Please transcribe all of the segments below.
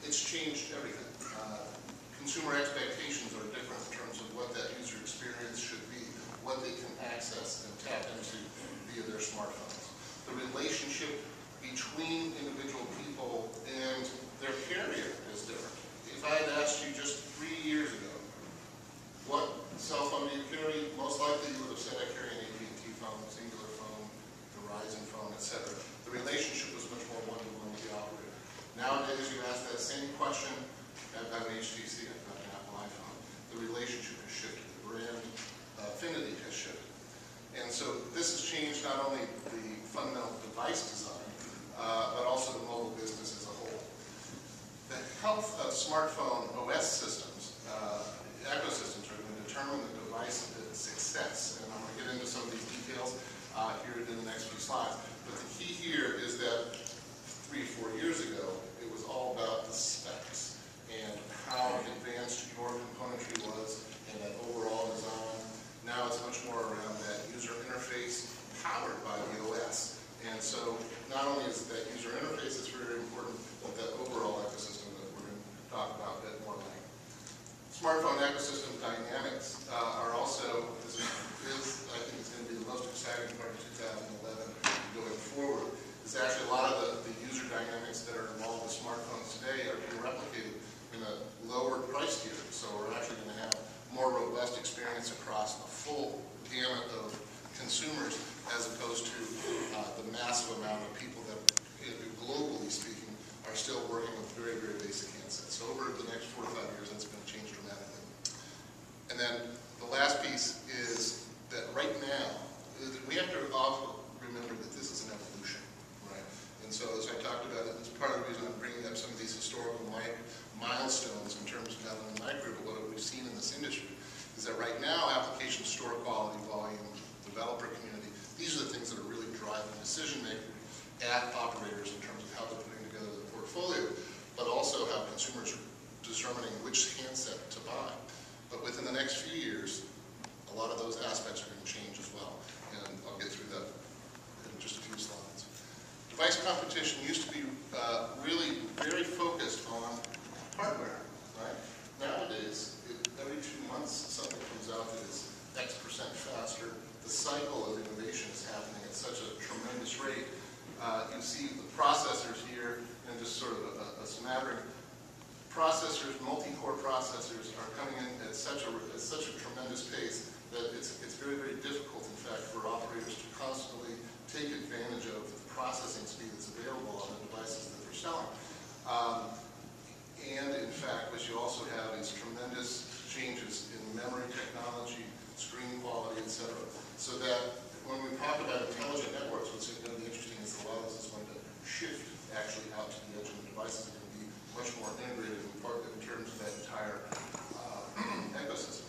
it's changed everything. Consumer expectations are different in terms of what that user experience should be, what they can access and tap into via their smartphones. The relationship between individual people and their carrier is different. If I had asked you just 3 years ago, what cell phone do you carry? Most likely you would have said I carry an AT&T phone, Singular phone, Verizon phone, etc. The relationship was much more one-to-one with the operator. Nowadays you ask that same question, I've got an HTC, I've got an Apple iPhone. The relationship has shifted, the brand affinity has shifted. And so this has changed not only the fundamental device design, but also the mobile business as a whole. The health of smartphone OS systems, ecosystems, are going to determine the device success. And I'm going to get into some of these details here in the next few slides. But the key here is that 3 or 4 years ago, it was all about the specs and how advanced your componentry was and that overall design. Now it's much more around that user interface powered by the OS. And so not only is that user interface that's very important, but that overall ecosystem that we're going to talk about a bit more later. Smartphone ecosystem dynamics are also, I think it's going to be the most exciting part of 2011 going forward. Is actually a lot of the user dynamics that are involved with smartphones today are being replicated in a lower price tier. So we're actually going to have more robust experience across a full gamut of consumers as opposed to the massive amount of people that, globally speaking, are still working with very, very basic handsets. So over the next 4 to 5 years, that's going to change dramatically. And then the last piece is that right now, we have to also remember that this is an evolution, right? And so as I talked about it, it's part of the reason I'm bringing up some of these historical milestones in terms of not only my group, but what we've seen in this industry, is that right now, application store quality, volume, developer community, these are the things that are really driving decision making at operators in terms of how they're putting together the portfolio, but also how consumers are determining which handset to buy. But within the next few years, a lot of those aspects are going to change as well, and I'll get through that in just a few slides. Device competition used to be really very focused on hardware, right? Nowadays, every 2 months something comes out that is X% faster. The cycle of innovation is happening at such a tremendous rate. You see the processors here, and just sort of a smattering. Processors, multi-core processors, are coming in at such a tremendous pace that it's very, very difficult, in fact, for operators to constantly take advantage of the processing speed that's available on the devices that they're selling. And in fact, what you also have is tremendous changes in memory technology, screen quality, etc. So that when we talk about intelligent networks, what's going to be interesting is a lot of this is going to shift actually out to the edge, and the devices are going to be much more integrated in terms of that entire ecosystem.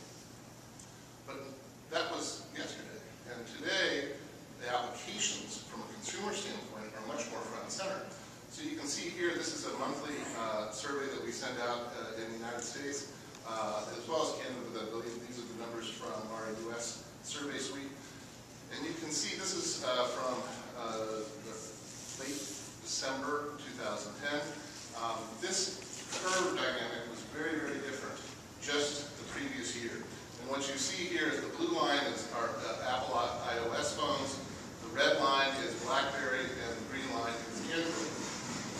But that was yesterday. And today, the applications from a consumer standpoint are much more front and center. So you can see here, this is a monthly survey that we send out in the United States, as well as Canada, but I believe these are the numbers from our US survey suite. And you can see this is from late December 2010. This curve dynamic was very, very different just the previous year. And what you see here is the blue line is our Apple iOS phones, the red line is BlackBerry, and the green line is Android.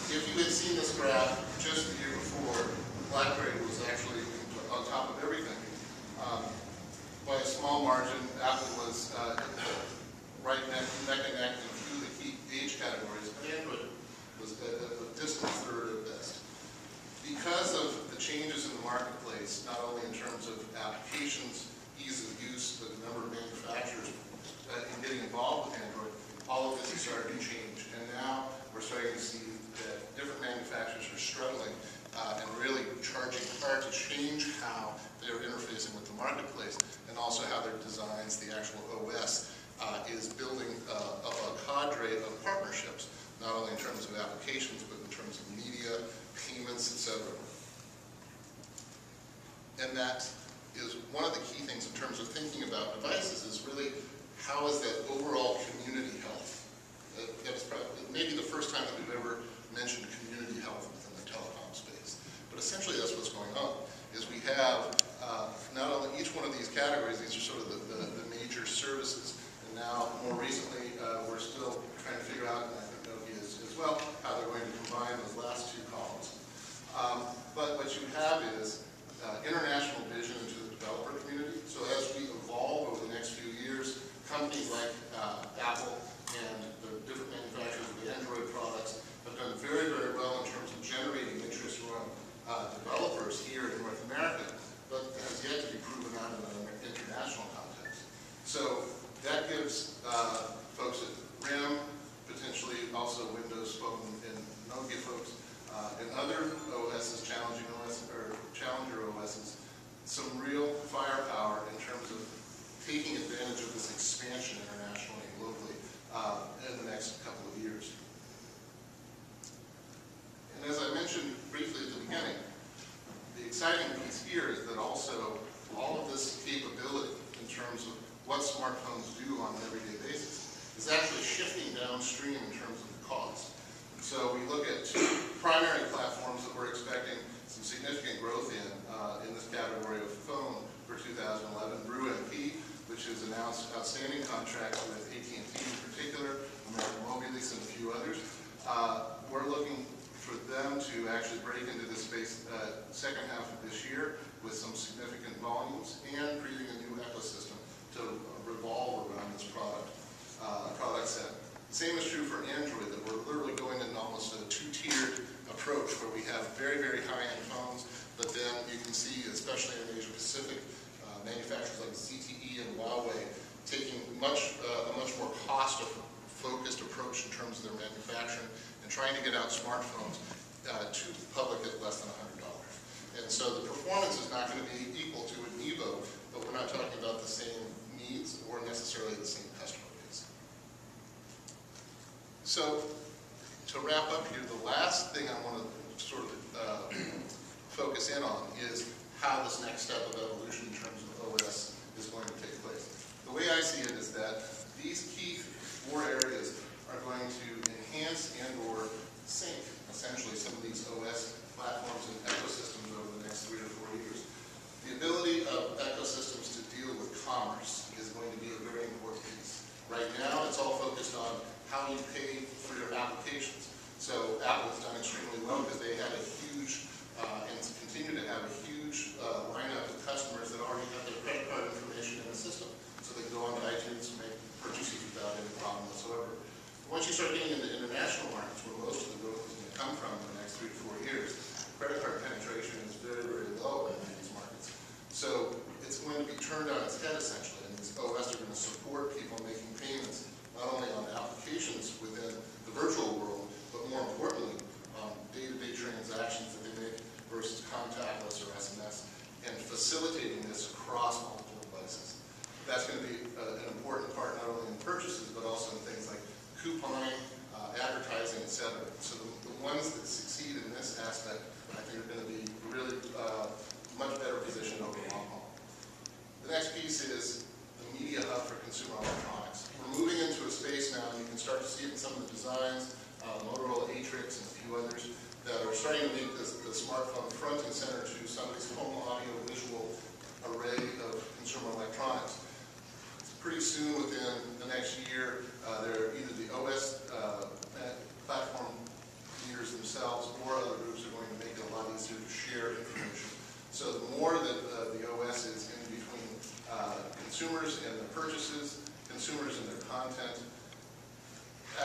If you had seen this graph just the year before, BlackBerry was actually on top of everything. By a small margin, Apple was right neck and neck in a few of the key age categories, but Android was a distant third at best. Because of the changes in the marketplace, not only in terms of applications, ease of use, but the number of manufacturers in getting involved with Android, all of this is starting to change. And now we're starting to see that different manufacturers are struggling and really charging hard to change how they're interfacing with the marketplace, and also how their designs, the actual OS, is building up a cadre of partnerships, not only in terms of applications, but in terms of media, payments, etc. And that is one of the key things in terms of thinking about devices, is really how is that overall community health. That was probably maybe the first time that we've ever mentioned community health within the telecom space. phone and Nokia folks, and other OSs, challenger OSs, some real firepower in terms of taking advantage of this expansion internationally and globally in the next couple of years. And as I mentioned briefly at the beginning, the exciting piece here is that also all of this capability in terms of what smartphones do on an everyday basis is actually shifting downstream in terms of the cost. So we look at two primary platforms that we're expecting some significant growth in this category of phone for 2011. Yankee, which has announced outstanding contracts with AT&T in particular, American Mobilis, and a few others. We're looking for them to actually break into this space second half of this year with some significant volumes and creating a new ecosystem to revolve around this product set. Same is true for Android, that we're literally going in almost a two-tiered approach where we have very, very high-end phones, but then you can see, especially in Asia Pacific, manufacturers like CTIA and Huawei taking a much more cost-focused approach in terms of their manufacturing and trying to get out smartphones to the public at less than $100. And so the performance is not going to be equal to an Evo, but we're not talking about the same needs or necessarily the same customer base. So to wrap up here, the last thing I want to sort of focus in on is how this next step of evolution in terms of OS is going to take place. The way I see it is that these key four areas are going to enhance and or sync essentially some of these OS platforms and ecosystems over the next 3 to 4 years. The ability of ecosystems to deal with commerce is going to be a very important piece. Right now, it's all focused on how you pay for your applications. So Apple has done extremely well because they had a huge, and continue to have a huge lineup of customers that already have their credit card information in the system. So they can go on to iTunes and make purchases without any problem whatsoever. Once you start getting into international markets where most of the growth is going to come from in the next 3 to 4 years, credit card penetration is very, very low in these markets. So it's going to be turned on its head essentially, and these OS are going to support people making payments not only on applications within the virtual world, but more importantly, day-to-day transactions that they make versus contactless or SMS, and facilitating this across multiple devices. That's going to be an important part not only in purchases, but also in things like couponing, advertising, etc. So the ones that succeed in this aspect, I think, are going to be really much better positioned over the long haul. The next piece is the media hub for consumer electronics. We're moving into a space now, and you can start to see it in some of the designs, Motorola Atrix and a few others, that are starting to make the smartphone front and center to somebody's home audio visual array of consumer electronics. Pretty soon, within the next year, they're either the OS platform leaders themselves or other groups are going to make it a lot easier to share information. So the more that the OS is in between consumers and their purchases, consumers and their content,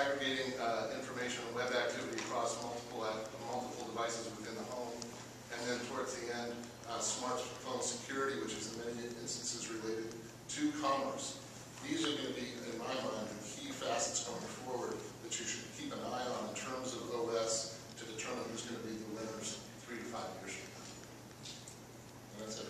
aggregating information and web activity across multiple devices within the home, and then towards the end, smartphone security, which is in many instances related to commerce. These are going to be, in my mind, the key facets going forward that you should keep an eye on in terms of OS to determine who's going to be the winners 3 to 5 years from now. And that's it.